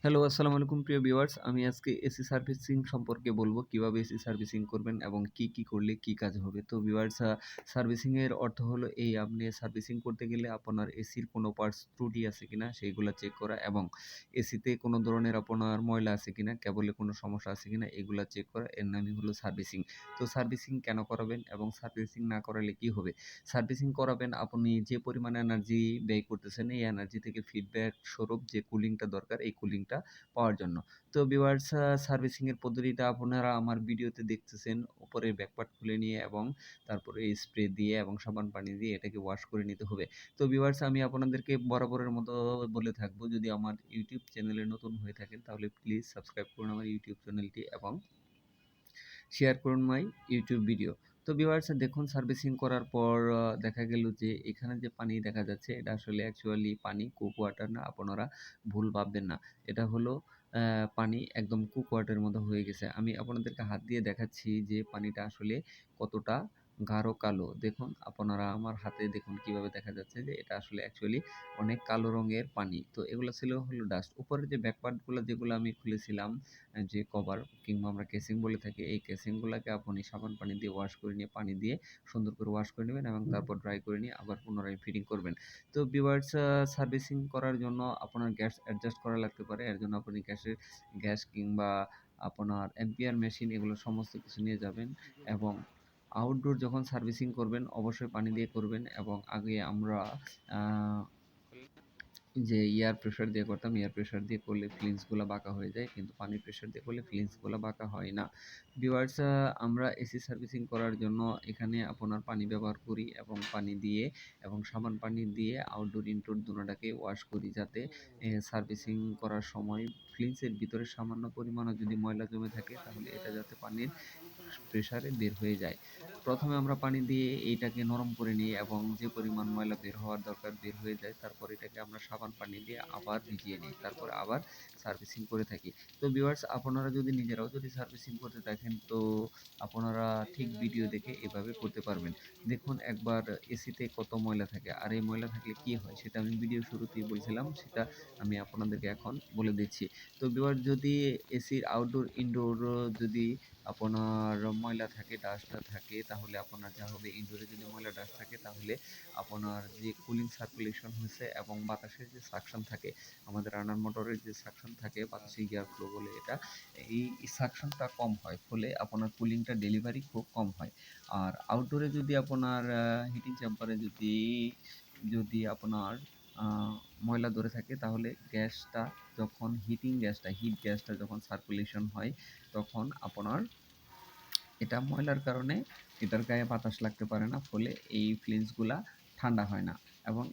Hello, আসসালামু আলাইকুম প্রিয় ভিউয়ার্স। আমি আজকে এসি সার্ভিসিং সম্পর্কে বলব, কিভাবে এসি সার্ভিসিং করবেন এবং কি করলে কি কাজ হবে। তো ভিউয়ার্স, সার্ভিসিং এর অর্থ হলো এই, আপনি সার্ভিসিং করতে গেলে আপনার এসির কোনো পার্টস ত্রুটি আছে কিনা সেইগুলা চেক করা এবং এসিতে কোনো ধরনের আপনার ময়লা আছে কিনা, কেবলে কোনো সমস্যা আছে কিনা এগুলা চেক করা। এর নামই হলো সার্ভিসিং। তো সার্ভিসিং কেন করাবেন এবং সার্ভিসিং না করালে কি হবে? সার্ভিসিং করাবেন আপনি যে পরিমাণে এনার্জি ব্যয় করতেছেন, এই এনার্জি থেকে ফিডব্যাক স্বরূপ যে কুলিংটা দরকার, এই কুলিংটা পাওয়ার জন্য। তো ভিউয়ার্স, সার্ভিসিং এর পদ্ধতিটা আপনারা আমার ভিডিওতে দেখতেছেন। উপরের ব্যাকপার্ট খুলে নিয়ে এবং তারপরে স্প্রে দিয়ে এবং সাবান পানি দিয়ে এটাকে ওয়াশ করে নিতে হবে। তো ভিউয়ার্স, আমি আপনাদেরকে বরাবরের মতো বলে থাকবো, যদি আমার ইউটিউব চ্যানেলে নতুন হয়ে থাকেন তাহলে প্লিজ সাবস্ক্রাইব করুন আমার ইউটিউব চ্যানেলটি এবং শেয়ার করুন মাই ইউটিউব ভিডিও। তো ভিউয়ার্স, দেখুন সার্ভিসিং করার পর দেখা গেল যে এখানে যে পানি দেখা যাচ্ছে এটা আসলে অ্যাকচুয়ালি পানি, কুক ওয়াটার না। আপনারা ভুল ভাববেন না। এটা হলো পানি একদম কুক ওয়াটারের মতো হয়ে গেছে। আমি আপনাদেরকে হাত দিয়ে দেখাচ্ছি যে পানিটা আসলে কতটা গাঢ় কালো। দেখুন, আপনারা আমার হাতে দেখুন কিভাবে দেখা যাচ্ছে যে এটা আসলে অ্যাকচুয়ালি অনেক কালো রঙের পানি। তো এগুলো ছিল হলো ডাস্ট। উপরের যে ব্যাকপার্টগুলো যেগুলো আমি খুলেছিলাম, যে কভার কিংবা আমরা কেসিং বলে থাকি, এই কেসিংগুলোকে আপনি সাবান পানি দিয়ে ওয়াশ করে নিয়ে, পানি দিয়ে সুন্দর করে ওয়াশ করে নেবেন এবং তারপর ড্রাই করে নিয়ে আবার পুনরায় ফিটিং করবেন। তো ভিউয়ার্স, সার্ভিসিং করার জন্য আপনার গ্যাস অ্যাডজাস্ট করা লাগতে পারে। এর জন্য আপনি গ্যাস কিংবা আপনার অ্যাম্পিয়ার মেশিন এগুলো সমস্ত কিছু নিয়ে যাবেন এবং আউটডোর যখন সার্ভিসিং করবেন অবশ্যই পানি দিয়ে করবেন এবং আগে আমরা যে এয়ার প্রেশার দিয়ে করতাম, এয়ার প্রেশার দিয়ে করলে ফিলিংসগুলো বাঁকা হয়ে যায়, কিন্তু পানির প্রেশার দিয়ে করলে ফিলিংসগুলো বাঁকা হয় না। ভিউয়ার্স, আমরা এসি সার্ভিসিং করার জন্য এখানে আপনার পানি ব্যবহার করি এবং পানি দিয়ে এবং সাবান পানি দিয়ে আউটডোর ইনডোর দুটোটাকে ওয়াশ করি, যাতে সার্ভিসিং করার সময় ফিলিংসের ভিতরে সামান্য পরিমাণও যদি ময়লা জমে থাকে তাহলে এটা যাতে পানির প্রেসারে বের হয়ে যায়। প্রথমে আমরা পানি দিয়ে এইটাকে নরম করে নিই এবং যে পরিমাণ ময়লা বের হওয়ার দরকার বের হয়ে যায়। তারপর এটাকে আমরা সাবান পানি দিয়ে আবার ভিজিয়ে নিই। তারপরে আবার সার্ভিসিং করে থাকি। তো ভিউয়ার্স, আপনারা যদি নিজেরাও যদি সার্ভিসিং করতে থাকেন তো আপনারা ঠিক ভিডিও দেখে এভাবে করতে পারবেন। দেখুন একবার এসিতে কত ময়লা থাকে, আর এই ময়লা থাকলে কি হয় সেটা আমি ভিডিও শুরুতেই বলছিলাম, সেটা আমি আপনাদেরকে এখন বলে দিচ্ছি। তো ভিউয়ার্স, যদি এসির আউটডোর ইনডোর যদি আপনার ময়লা থাকে, ডাস্ট থাকে, তাহলে আপনার যা হবে, ইনডোরে যদি ময়লা ডাস্ট থাকে তাহলে আপনার যে কুলিং সার্কুলেশন হয়েছে এবং বাতাসের যে সাকশন থাকে, আমাদের রানার মোটরের যে সাকশন থাকে, বাতাসে এয়ার ফ্লো বলে এটা, এই সাকশনটা কম হয়, ফলে আপনার কুলিংটা ডেলিভারি খুব কম হয়। আর আউটডোরে যদি আপনার হিটিং চেম্বারে যদি যদি আপনার ময়লা ধরে থাকে তাহলে গ্যাসটা যখন হিট গ্যাসটা যখন সার্কুলেশন হয় তখন আপনার এটা ময়লার কারণে এটার গায়ে বাতাস লাগতে পারে না, ফলে এই ফিলিংসগুলা ঠান্ডা হয় না এবং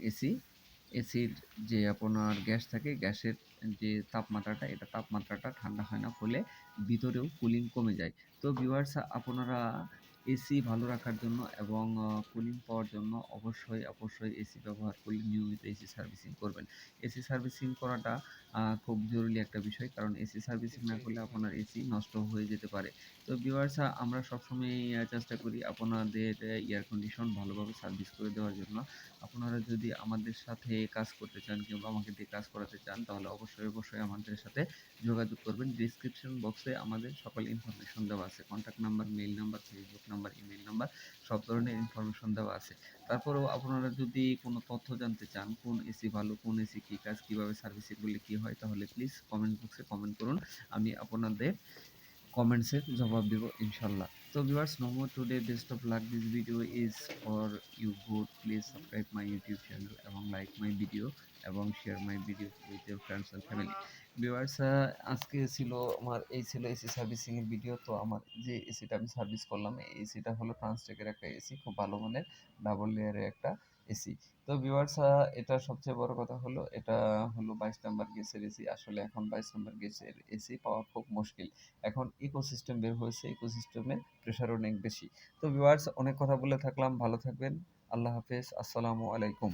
এসির যে আপনার গ্যাস থাকে, গ্যাসের যে তাপমাত্রাটা, এটা তাপমাত্রাটা ঠান্ডা হয় না, ফলে ভিতরেও কুলিং কমে যায়। তো ভিউয়ার্স, আপনারা এসি ভালো রাখার জন্য এবং কুলিং পাওয়ার জন্য অবশ্যই এসি ব্যবহার করলে নিয়মিত এসি সার্ভিসিং করবেন। এসি সার্ভিসিং করাটা খুব জরুরি একটা বিষয়, কারণ এসি সার্ভিসিং না করলে আপনার এসি নষ্ট হয়ে যেতে পারে। তো ভিউয়ার্স, আমরা সবসময় চেষ্টা করি আপনাদের এয়ার কন্ডিশন ভালোভাবে সার্ভিস করে দেওয়ার জন্য। আপনারা যদি আমাদের সাথে কাজ করতে চান কিংবা আমাকে দিয়ে কাজ করাতে চান তাহলে অবশ্যই আমাদের সাথে যোগাযোগ করবেন। ডিসক্রিপশন বক্সে আমাদের সকল ইনফরমেশন দেওয়া আছে। Contact number, mail number, Facebook number, email number, সব ধরনের ইনফরমেশন দেওয়া আছে। তারপরেও আপনারা যদি কোনো তথ্য জানতে চান, কোন এসি ভালো, কোন এসি কী কাজ, কীভাবে সার্ভিসিং করলে কী হয়, তাহলে প্লিজ কমেন্ট বক্সে কমেন্ট করুন। আমি আপনাদের কমেন্টসের জবাব দেব ইনশাল্লাহ। তো viewers, no more today, best of luck. This video is for you both. Please subscribe my YouTube channel এবং like my video এবং share my video with your friends and family. Viewers, আজকে ছিল এসি সার্ভিসিং এর video. তো আমার যে এসিটা আমি সার্ভিস করলাম, এই এসিটা হলো ট্রান্সটেকের একটা এসি, খুব ভালো মানের ডাবল লেয়ারের একটা এসি। তো ভিউয়ার্স, এটা সবচেয়ে বড় কথা হলো এটা হলো 22 নাম্বার গেজের এসি। আসলে এখন 22 নাম্বার গেজের এসি পাওয়া খুব মুশকিল। এখন ইকোসিস্টেম বের হয়েছে, ইকোসিস্টেমের প্রেশার অনেক বেশি। তো ভিউয়ার্স, অনেক কথা বলে থাকলাম, ভালো থাকবেন। আল্লাহ হাফেজ, আসসালামু আলাইকুম।